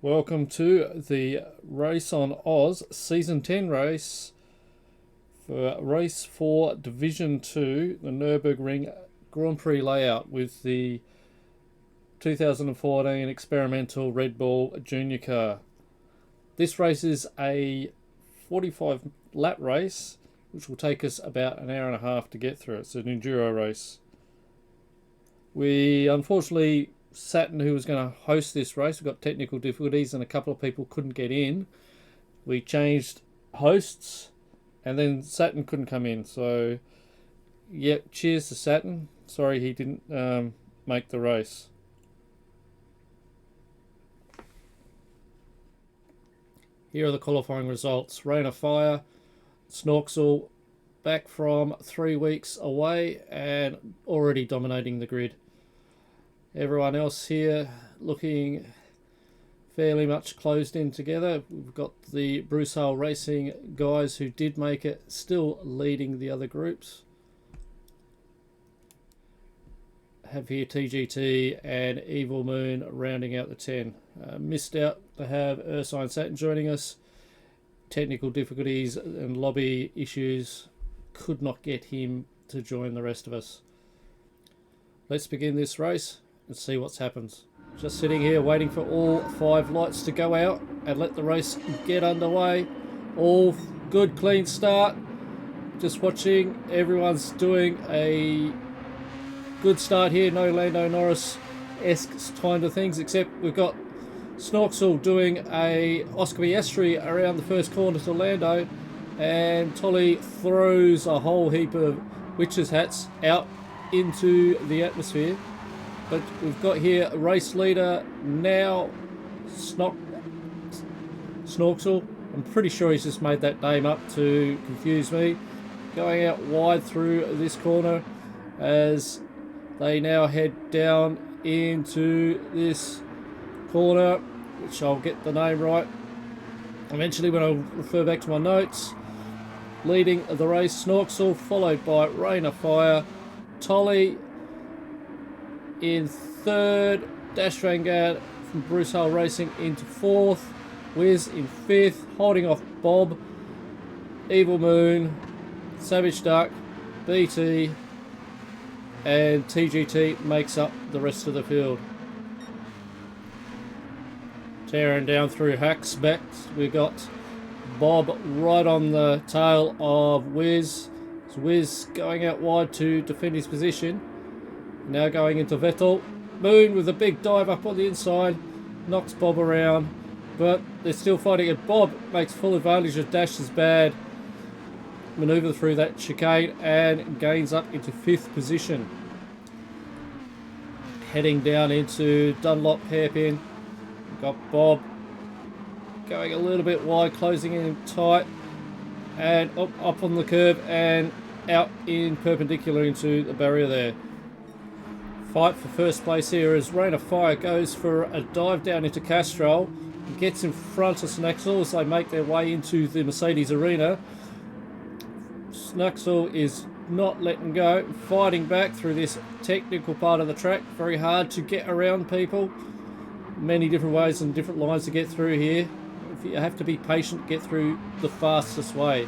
Welcome to the Race on Oz Season 10 race for Race 4 Division 2, the Nürburgring Grand Prix Layout with the 2014 experimental Red Bull Junior car. This race is a 45 lap race which will take us about an hour and a half to get through. It's an enduro race. We unfortunately Saturn, who was going to host this race, we got technical difficulties and a couple of people couldn't get in. We changed hosts and then Saturn couldn't come in. So, yeah, cheers to Saturn. Sorry he didn't make the race. Here are the qualifying results. Rain of Fire, Snorksel, back from 3 weeks away and already dominating the grid. Everyone else here looking fairly much closed in together. We've got the Bruce Hale Racing guys who did make it still leading the other groups. Have here TGT and Evil Moon rounding out the 10. Missed out to have Ursine Saturn joining us. Technical difficulties and lobby issues could not get him to join the rest of us. Let's begin this race and see what's happened. Just sitting here waiting for all 5 lights to go out and let the race get underway. All good, clean start. Just watching, everyone's doing a good start here. No Lando Norris-esque kind of things, except we've got Snorksel doing a Oscar Piastri around the first corner to Lando, and Tolly throws a whole heap of witches' hats out into the atmosphere. But we've got here race leader now, Snorksel. I'm pretty sure he's just made that name up to confuse me. Going out wide through this corner as they now head down into this corner, which I'll get the name right eventually when I refer back to my notes. Leading the race, Snorksel, followed by Rain of Fire, Tolly in third, Dash Vanguard from Bruce Hale Racing into fourth, Wiz in fifth, holding off Bob, Evil Moon, Savage Duck, BT, and TGT makes up the rest of the field. Tearing down through Hacks back, we've got Bob right on the tail of Wiz. So Wiz going out wide to defend his position. Now going into Vettel. Moon with a big dive up on the inside. Knocks Bob around. But they're still fighting it. Bob makes full advantage of Dash's bad manoeuvre through that chicane and gains up into 5th position. Heading down into Dunlop hairpin. We've got Bob going a little bit wide, closing in tight. And up on the curb and out in perpendicular into the barrier there. Fight for first place here as Rain of Fire goes for a dive down into Castrol. He gets in front of Snaxel as they make their way into the Mercedes arena. Snaxel is not letting go, fighting back through this technical part of the track. Very hard to get around people. Many different ways and different lines to get through here. If you have to be patient, get through the fastest way.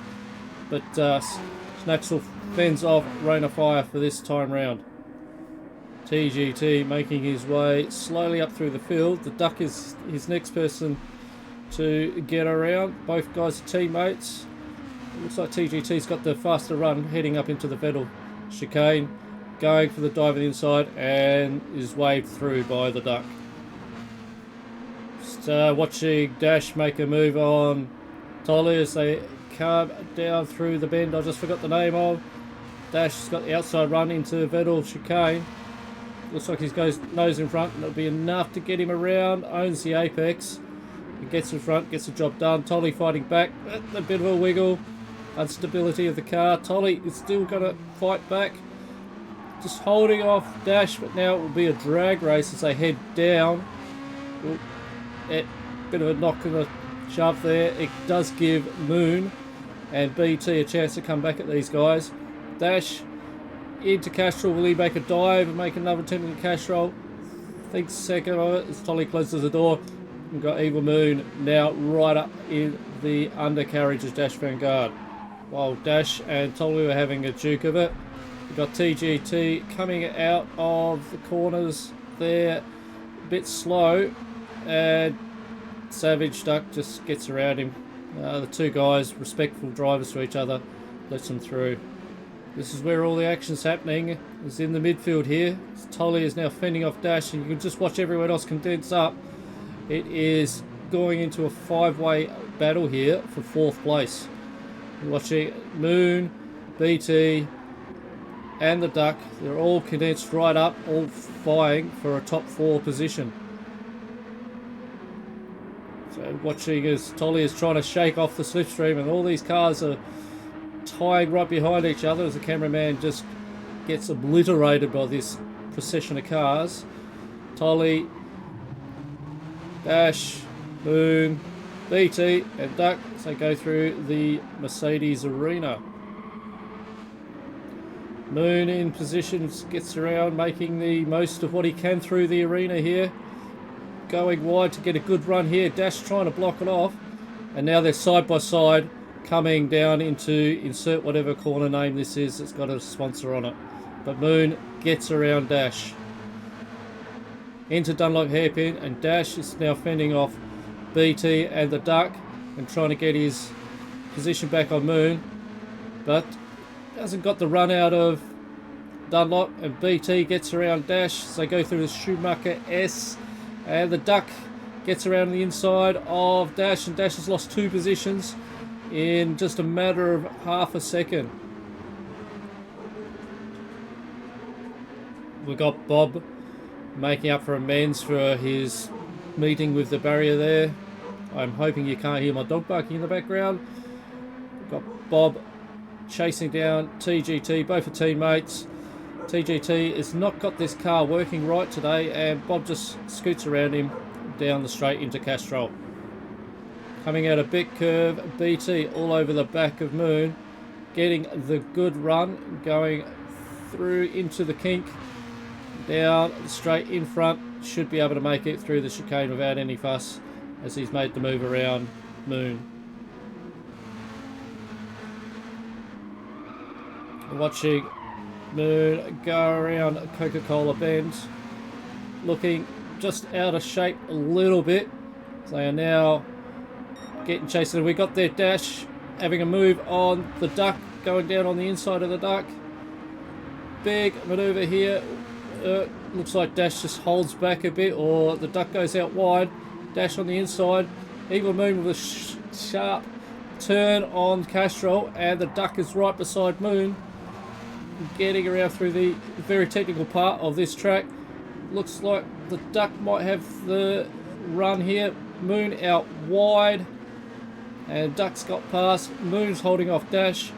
But Snaxel fends off Rain of Fire for this time round. TGT making his way slowly up through the field. The Duck is his next person to get around. Both guys are teammates. It looks like TGT's got the faster run heading up into the Vettel chicane. Going for the dive on the inside and is waved through by the Duck. Just watching Dash make a move on Tolly as they come down through the bend I just forgot the name of. Dash has got the outside run into Vettel chicane. Looks like he goes nose in front and it'll be enough to get him around. Owns the apex. He gets in front, gets the job done. Tolly fighting back. A bit of a wiggle. Instability of the car. Tolly is still going to fight back. Just holding off Dash, but now it will be a drag race as they head down. Bit of a knock in the shaft there. It does give Moon and BT a chance to come back at these guys. Dash into Castrol. Will he make a dive and make another attempt at Castrol? Thinks second of it as Tolly closes the door. We've got Evil Moon now right up in the undercarriage of Dash Vanguard. While Dash and Tolly were having a duke of it. We've got TGT coming out of the corners there, a bit slow, and Savage Duck just gets around him. The two guys, respectful drivers to each other, lets them through. This is where all the action's happening, is in the midfield here. Tolly is now fending off Dash, and you can just watch everyone else condense up. It is going into a five-way battle here for 4th place. You're watching Moon, BT, and the Duck. They're all condensed right up, all vying for a top 4 position. So watching as Tolly is trying to shake off the slipstream, and all these cars are tying right behind each other as the cameraman just gets obliterated by this procession of cars. Tolly, Dash, Moon, BT and Duck as they go through the Mercedes arena. Moon in position, gets around, making the most of what he can through the arena here. Going wide to get a good run here. Dash trying to block it off. And now they're side by side coming down into insert whatever corner name this is that's got a sponsor on it. But Moon gets around Dash. Into Dunlop hairpin, and Dash is now fending off BT and the Duck and trying to get his position back on Moon. But hasn't got the run out of Dunlop, and BT gets around Dash as they go through the Schumacher S. And the Duck gets around the inside of Dash, and Dash has lost 2 positions in just a matter of half a second. We got Bob making up for amends for his meeting with the barrier there. I'm hoping you can't hear my dog barking in the background. We've got Bob chasing down TGT, both are teammates. TGT has not got this car working right today, and Bob just scoots around him down the straight into Castrol. Coming out a bit curve, BT all over the back of Moon, getting the good run, going through into the kink, down straight in front, should be able to make it through the chicane without any fuss as he's made the move around Moon. Watching Moon go around Coca-Cola Bend, looking just out of shape a little bit. So they are now getting chased. We got their Dash having a move on the Duck, going down on the inside of the Duck. Big manoeuvre here. Looks like Dash just holds back a bit, or the Duck goes out wide. Dash on the inside. Evil Moon with a sharp turn on Castrol, and the Duck is right beside Moon, getting around through the very technical part of this track. Looks like the Duck might have the run here. Moon out wide, and Duck's got past. Moon's holding off Dash.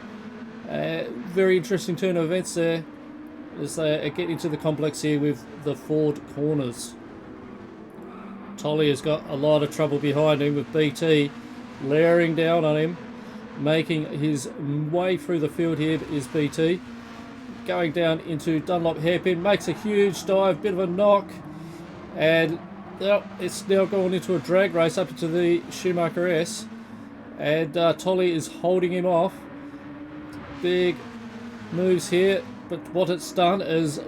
Very interesting turn of events there as they get into the complex here with the Ford corners. Tolly has got a lot of trouble behind him with BT layering down on him. Making his way through the field here is BT. Going down into Dunlop hairpin, makes a huge dive, bit of a knock, and it's now going into a drag race up into the Schumacher S, and Tolly is holding him off. Big moves here, but what it's done is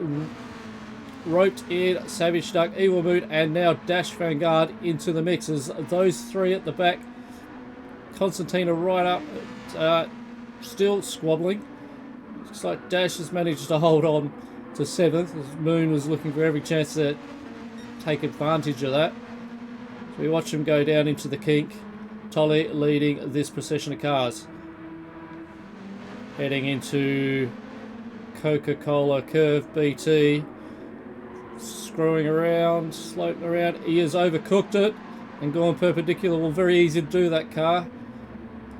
roped in Savage Duck, Evil Moon, and now Dash Vanguard into the mix as those 3 at the back. Constantina right up, still squabbling. Looks like Dash has managed to hold on to 7th. Moon was looking for every chance to take advantage of that. So we watch him go down into the kink. Tolly leading this procession of cars. Heading into Coca-Cola curve, BT. Screwing around, sloping around. He has overcooked it and gone perpendicular. Well, very easy to do that car.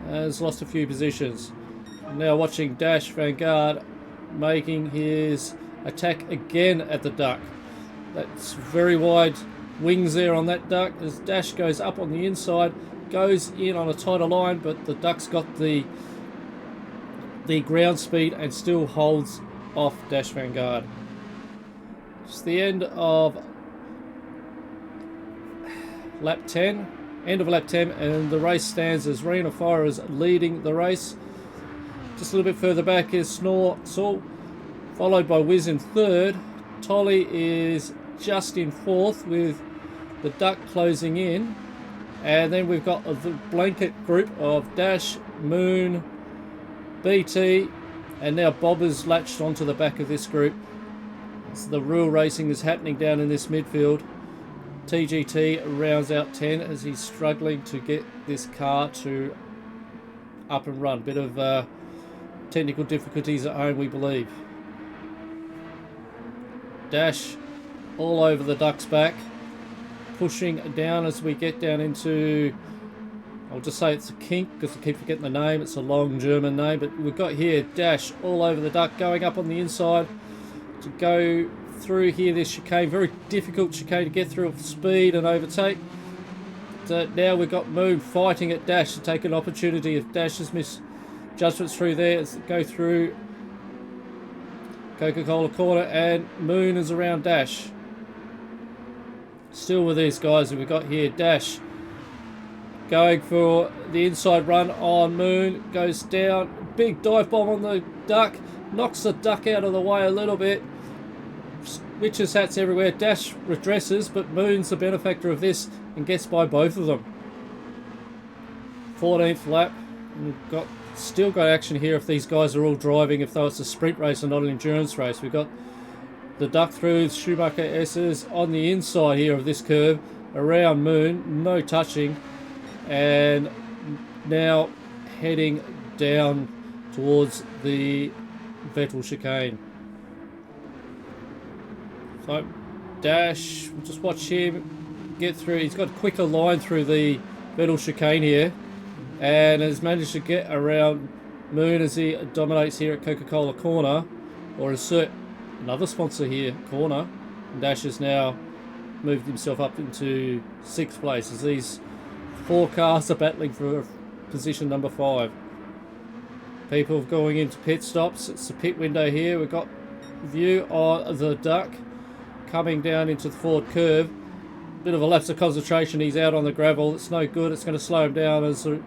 Has lost a few positions. Now watching Dash Vanguard making his attack again at the Duck. That's very wide wings there on that Duck as Dash goes up on the inside, goes in on a tighter line, but the Duck's got the ground speed and still holds off Dash Vanguard. It's the end of lap 10, end of lap 10, and the race stands as Rain of Fire is leading the race. Just a little bit further back is Saul, followed by Wiz in third. Tolly is just in fourth with the Duck closing in. And then we've got the blanket group of Dash, Moon, BT, and now Bob has latched onto the back of this group. So the real racing is happening down in this midfield. TGT rounds out 10 as he's struggling to get this car to up and run. Bit of technical difficulties at home, we believe. Dash all over the Duck's back, pushing down as we get down into, I'll just say it's a kink because I keep forgetting the name. It's a long German name, but we've got here Dash all over the Duck, going up on the inside to go through here this chicane. Very difficult chicane to get through with speed and overtake. So now we've got Moon fighting at Dash to take an opportunity if Dash's misjudgments through there. Go through Coca-Cola corner, and Moon is around Dash. Still with these guys that we've got here. Dash going for the inside run on Moon, goes down, big dive bomb on the Duck, knocks the Duck out of the way a little bit. Witches hats everywhere. Dash redresses, but Moon's the benefactor of this and gets by both of them. 14th lap. We've still got action here if these guys are all driving, if though it's a sprint race and not an endurance race. We've got the Duck through Schumacher S's on the inside here of this curve around Moon, no touching, and now heading down towards the Vettel chicane. So Dash, we'll just watch him get through. He's got a quicker line through the Vettel chicane here and has managed to get around Moon as he dominates here at Coca-Cola corner, or insert another sponsor here, corner. And Dash has now moved himself up into 6th place as these 4 cars are battling for position number 5. People going into pit stops. It's the pit window here. We've got view of the Duck coming down into the forward curve. Bit of a lapse of concentration. He's out on the gravel. It's no good. It's going to slow him down as the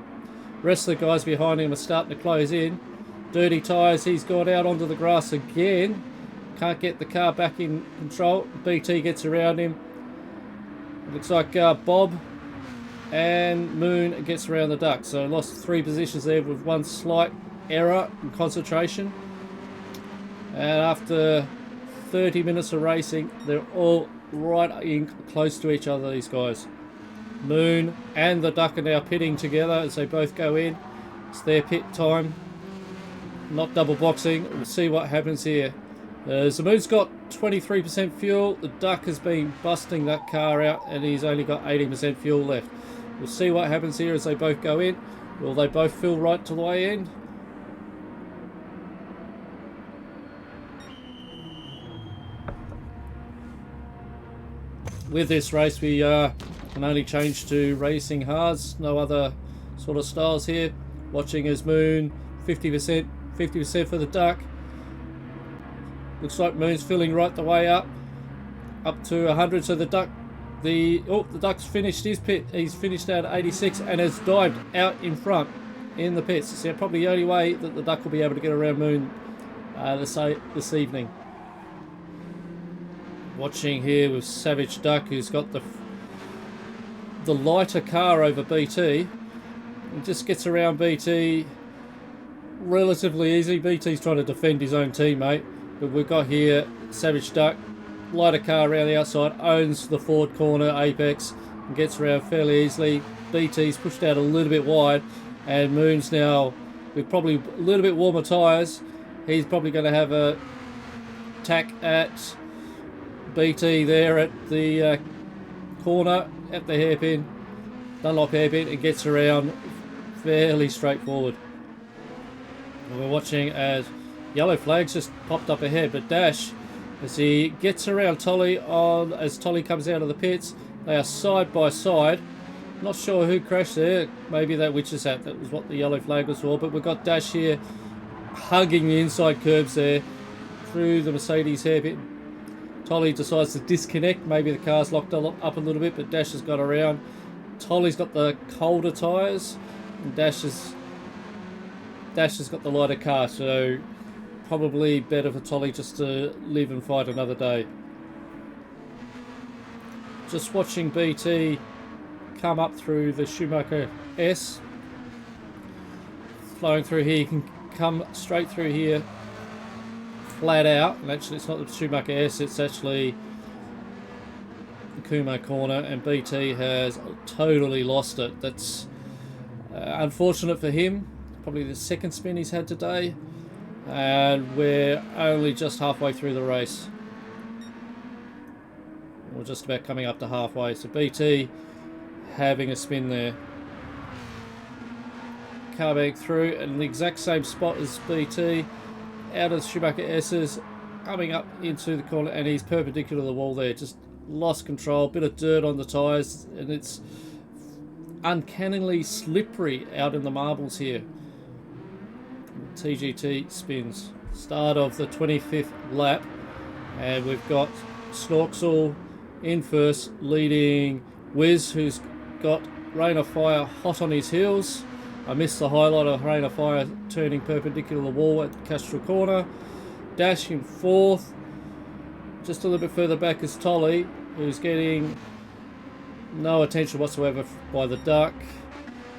rest of the guys behind him are starting to close in. Dirty tyres. He's gone out onto the grass again. Can't get the car back in control. BT gets around him. It looks like Bob and Moon gets around the Duck. So lost 3 positions there with one slight error in concentration. And after 30 minutes of racing, they're all right in close to each other, these guys. Moon and the Duck are now pitting together as they both go in. It's their pit time. Not double boxing. We'll see what happens here. So Moon's got 23% fuel. The Duck has been busting that car out and he's only got 80% fuel left. We'll see what happens here as they both go in. Will they both fill right to the way end? With this race, we can only change to racing hards. No other sort of styles here. Watching as Moon 50% for the Duck. Looks like Moon's filling right the way up to 100. So the Duck's finished his pit. He's finished out at 86 and has dived out in front in the pits. It's probably the only way that the Duck will be able to get around Moon this evening. Watching here with Savage Duck, who's got the lighter car over BT. He just gets around BT relatively easy. BT's trying to defend his own teammate, but we've got here Savage Duck, lighter car around the outside, owns the forward corner apex and gets around fairly easily. BT's pushed out a little bit wide, and Moon's now with probably a little bit warmer tyres. He's probably going to have a tack at BT there at the corner at the hairpin, Dunlop hairpin, and gets around fairly straightforward. We're watching as yellow flags just popped up ahead, but Dash, as he gets around Tolly as Tolly comes out of the pits, they are side by side. Not sure who crashed there. Maybe that witch's hat. That was what the yellow flag was for. But we've got Dash here hugging the inside curbs there through the Mercedes hairpin Tolly decides to disconnect. Maybe the car's locked up a little bit, but Dash has got around. Tolly's got the colder tyres, and Dash has got the lighter car, so probably better for Tolly just to live and fight another day. Just watching BT come up through the Schumacher S. Flowing through here, you can come straight through here flat out, and actually it's not the Schumacher S, it's actually the Kumo corner, and BT has totally lost it. That's unfortunate for him. Probably the second spin he's had today, and we're only just halfway through the race. We're just about coming up to halfway, so BT having a spin there. Car back through in the exact same spot as BT, out of Schumacher S's, coming up into the corner, and he's perpendicular to the wall there. Just lost control, bit of dirt on the tyres, and it's uncannily slippery out in the marbles here. TGT spins. Start of the 25th lap, and we've got Snorksall in first, leading Wiz, who's got Rain of Fire hot on his heels. I missed the highlight of Rain of Fire turning perpendicular to the wall at Castro Corner. Dash in fourth. Just a little bit further back is Tolly, who's getting no attention whatsoever by the duck.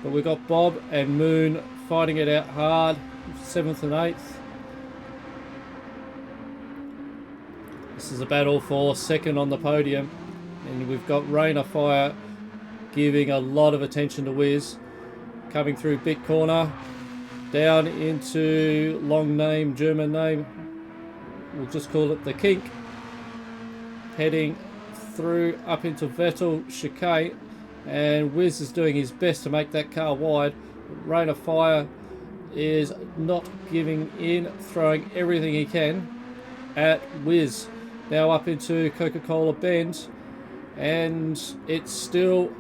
But we've got Bob and Moon fighting it out hard, 7th and 8th. This is a battle for second on the podium, and we've got Rain of Fire giving a lot of attention to Wiz. Coming through big corner, down into long name, German name, we'll just call it the Kink. Heading through up into Vettel chicane, and Wiz is doing his best to make that car wide. Rain of Fire is not giving in, throwing everything he can at Wiz. Now up into Coca-Cola Bend, and it's still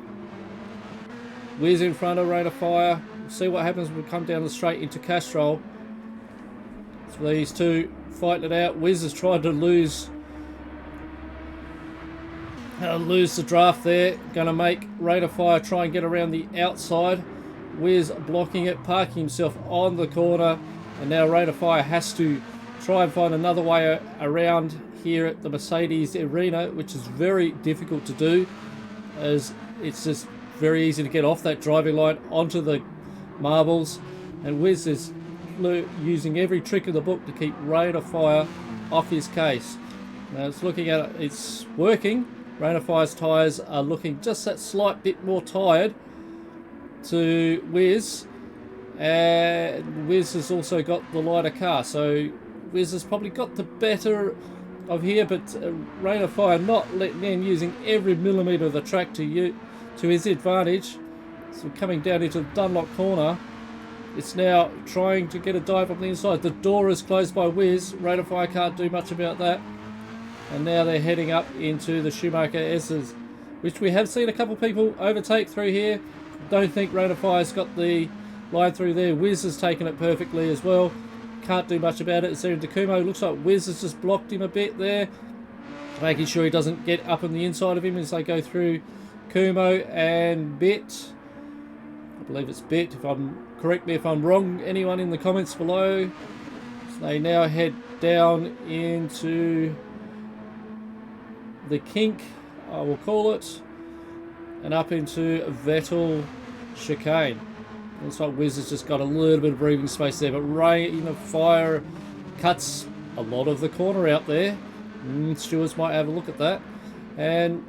Wiz in front of Rain of Fire. We'll see what happens when we come down the straight into Castrol. So these two fighting it out. Wiz has tried to lose the draft there. Going to make Rain of Fire try and get around the outside. Wiz blocking it, parking himself on the corner, and now Rain of Fire has to try and find another way around here at the Mercedes Arena, which is very difficult to do, as it's just very easy to get off that driving line onto the marbles, and Wiz is using every trick in the book to keep Rain of Fire off his case. Now it's looking at it, it's working. Rain of Fire's tyres are looking just that slight bit more tired to Wiz, and Wiz has also got the lighter car, so Wiz has probably got the better of here, but Rain of Fire not letting in, using every millimetre of the track to his advantage. So coming down into the Dunlop corner, it's now trying to get a dive on the inside. The door is closed by Wiz. Rain of Fire can't do much about that. And now they're heading up into the Schumacher S's, which we have seen a couple of people overtake through here. Don't think Rain of Fire's got the line through there. Wiz has taken it perfectly as well. Can't do much about it. It's there in Kumo. Looks like Wiz has just blocked him a bit there, making sure he doesn't get up on the inside of him as they go through Kumo and Bit. I believe it's Bit. Correct me if I'm wrong, anyone in the comments below. So they now head down into the Kink, I will call it, and up into Vettel chicane. Looks like Wiz has just got a little bit of breathing space there, but Rain of Fire cuts a lot of the corner out there. Stewards might have a look at that, and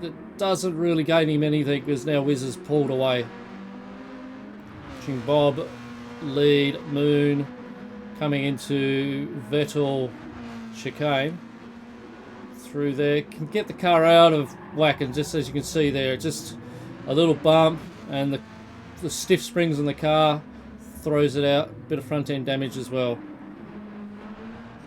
it doesn't really gain him anything because now Wiz has pulled away. Watching Bob lead Moon coming into Vettel chicane. Through there, can get the car out of whack, and just as you can see there, just a little bump, and the stiff springs in the car throws it out. A bit of front end damage as well.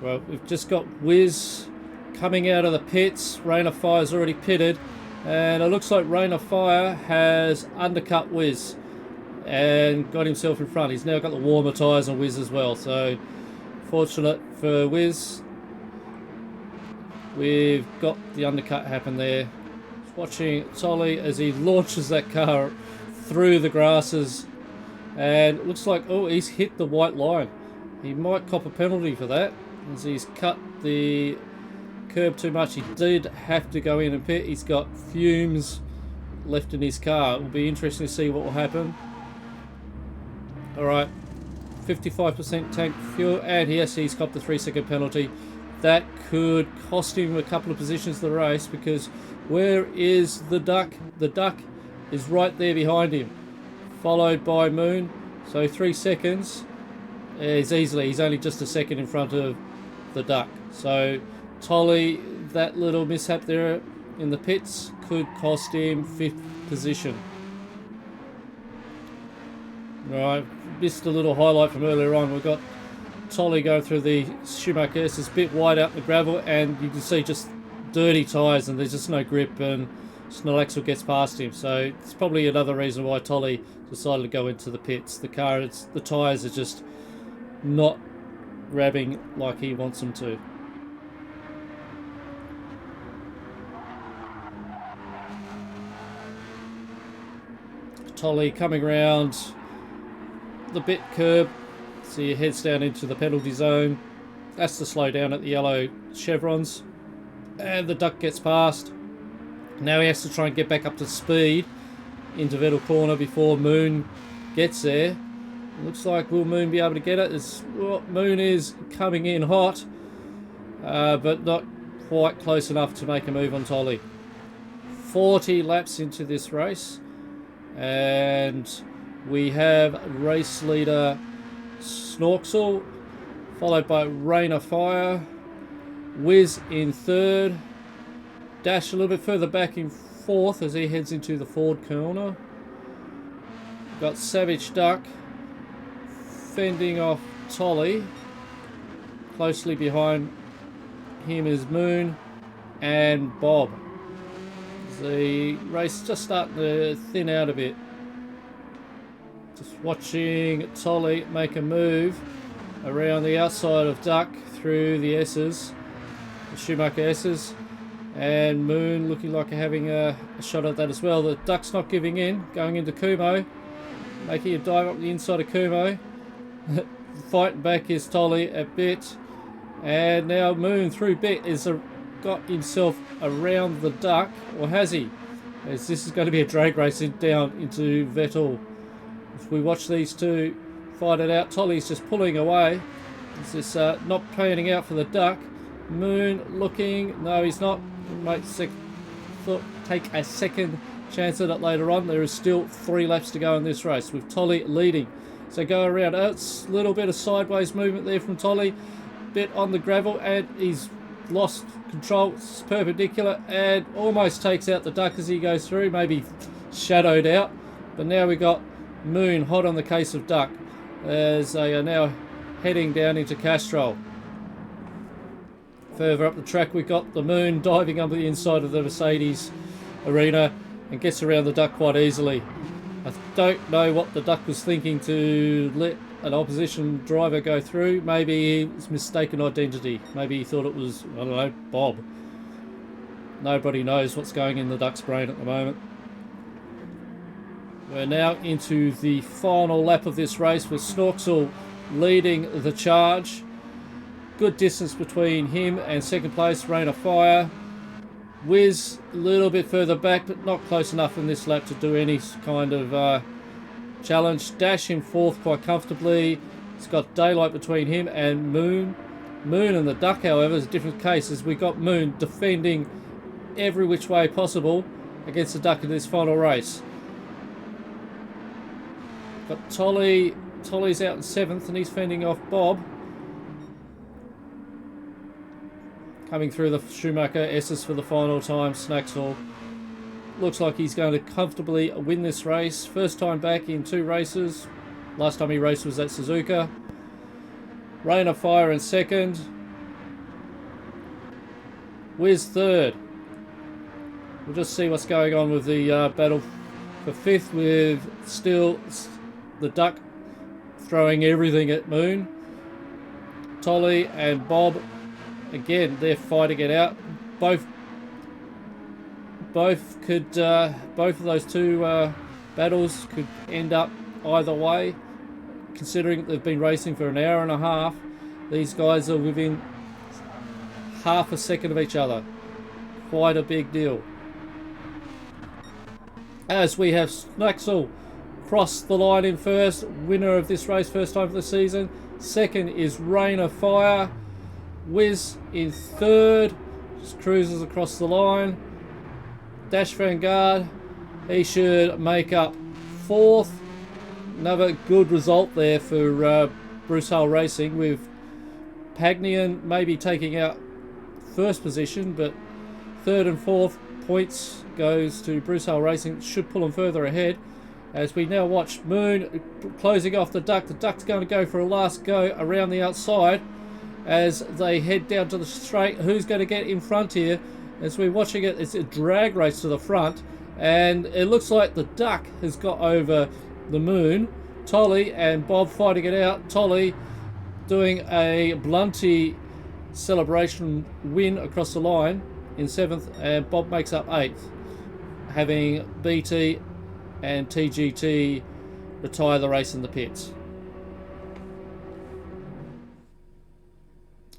Well, we've just got Wiz coming out of the pits. Rain of Fire's already pitted, and it looks like Rain of Fire has undercut Wiz and got himself in front. He's now got the warmer tyres on Wiz as well, so fortunate for Wiz. we've got the undercut happen there. Just watching Tolly as he launches that car through the grasses, and it looks like, oh, he's hit the white line. He might cop a penalty for that, as he's cut the curb too much. He did have to go in and pit. He's got fumes left in his car. It will be interesting to see what will happen. Alright, 55% tank fuel, and yes, he's copped the 3-second penalty. That could cost him a couple of positions of the race, because where is the duck? The duck is right there behind him, followed by Moon. So 3 seconds is easily, he's only just a second in front of the duck. So Tolly, that little mishap there in the pits could cost him 5th position. Right, missed a little highlight from earlier on. We've got Tolly going through the Schumacher. It's a bit wide out in the gravel, and you can see just dirty tyres, and there's just no grip, and Axel gets past him. So it's probably another reason why Tolly decided to go into the pits. The tyres are just not grabbing like he wants them to. Tolly coming around the bit curb, so he heads down into the penalty zone. That's to slow down at the yellow chevrons, and the duck gets past. Now he has to try and get back up to speed into Vettel corner before Moon gets there. Looks like, will Moon be able to get it? Moon is coming in hot, but not quite close enough to make a move on Tolly. 40 laps into this race, and we have race leader Snorksel, followed by Rain of Fire, Wiz in 3rd, Dash a little bit further back in 4th as he heads into the Ford corner. Got Savage Duck fending off Tolly. Closely behind him is Moon and Bob. The race is just starting to thin out a bit. Just watching Tolly make a move around the outside of Duck through the S's, the Schumacher S's, and Moon looking like having a shot at that as well. The Duck's not giving in, going into Kumo, making a dive up the inside of Kumo. Fighting back is Tolly a bit, and now Moon through bit is got himself around the Duck, or has he? As this is going to be a drag race down into Vettel. If we watch these two fight it out, Tolly's just pulling away. Is this not panning out for the Duck? Moon looking, no, he's not. Might take a second chance at it later on. There is still 3 laps to go in this race with Tolly leading. So go around. It's a little bit of sideways movement there from Tolly. Bit on the gravel, and he's lost control. It's perpendicular and almost takes out the Duck as he goes through. Maybe shadowed out. But now we got Moon hot on the case of Duck as they are now heading down into Castrol. Further up the track, we've got the Moon diving under the inside of the Mercedes arena and gets around the Duck quite easily. I don't know what the Duck was thinking to let an opposition driver go through. Maybe it was mistaken identity. Maybe he thought it was, I don't know, Bob. Nobody knows what's going in the Duck's brain at the moment. We're now into the final lap of this race with Snorksel leading the charge. Good distance between him and second place, Rain of Fire. Wiz a little bit further back, but not close enough in this lap to do any kind of challenge. Dash in 4th quite comfortably. It's got daylight between him and Moon. Moon and the Duck, however, is a different case, as we got Moon defending every which way possible against the Duck in this final race. Got Tolly. Tolly's out in 7th, and he's fending off Bob. Coming through the Schumacher S's for the final time, Snacksall. Looks like he's going to comfortably win this race. First time back in 2 races. Last time he raced was at Suzuka. Rain of Fire in 2nd. Wiz 3rd. We'll just see what's going on with the battle for 5th, with still the Duck throwing everything at Moon. Tolly and Bob, again, they're fighting it out. both of those two battles could end up either way. Considering they've been racing for an hour and a half, these guys are within half a second of each other. Quite a big deal. As we have Snaxel cross the line in first, winner of this race, first time for the season. Second is Rain of Fire. Wiz in third, just cruises across the line. Dash Vanguard, he should make up fourth. Another good result there for Bruce Hull Racing, with Pagnian maybe taking out first position, but third and fourth points goes to Bruce Hull Racing. Should pull them further ahead. As we now watch Moon closing off the Duck. The Duck's going to go for a last go around the outside as they head down to the straight. Who's going to get in front here? As we're watching it, it's a drag race to the front, and it looks like the Duck has got over the Moon. Tolly and Bob fighting it out. Tolly doing a Blunty celebration win across the line in seventh, and Bob makes up eighth, having BT and TGT retire the race in the pits.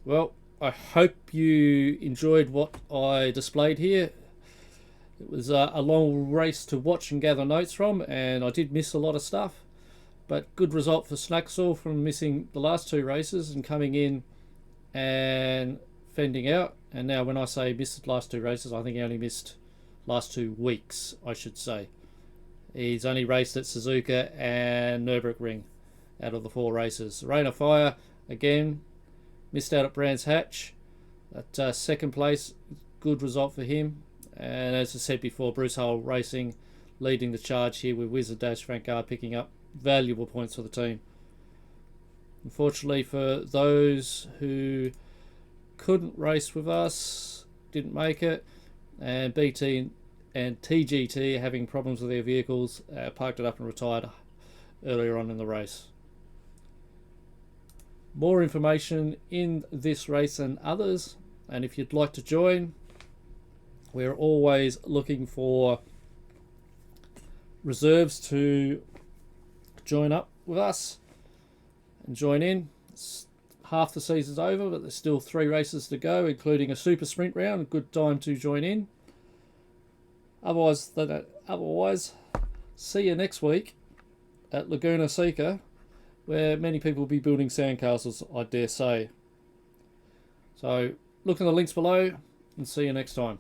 Well, I hope you enjoyed what I displayed here. It was a long race to watch and gather notes from, and I did miss a lot of stuff, but good result for Snaxel from missing the last two races and coming in and fending out. And now when I say missed the last two races, I think he only missed last 2 weeks, I should say. He's only raced at Suzuka and Nürburgring out of the 4 races. Rain of Fire, again, missed out at Brands Hatch. That second place, good result for him. And as I said before, Bruce Hull Racing leading the charge here with Wizard Dash Vanguard picking up valuable points for the team. Unfortunately for those who couldn't race with us, didn't make it, and BT and TGT having problems with their vehicles, parked it up and retired earlier on in the race. More information in this race and others, and if you'd like to join, we're always looking for reserves to join up with us and join in. Half the season's over, but there's still 3 races to go, including a super sprint round. A good time to join in. Otherwise, see you next week at Laguna Seca, where many people will be building sandcastles, I dare say. So look at the links below and see you next time.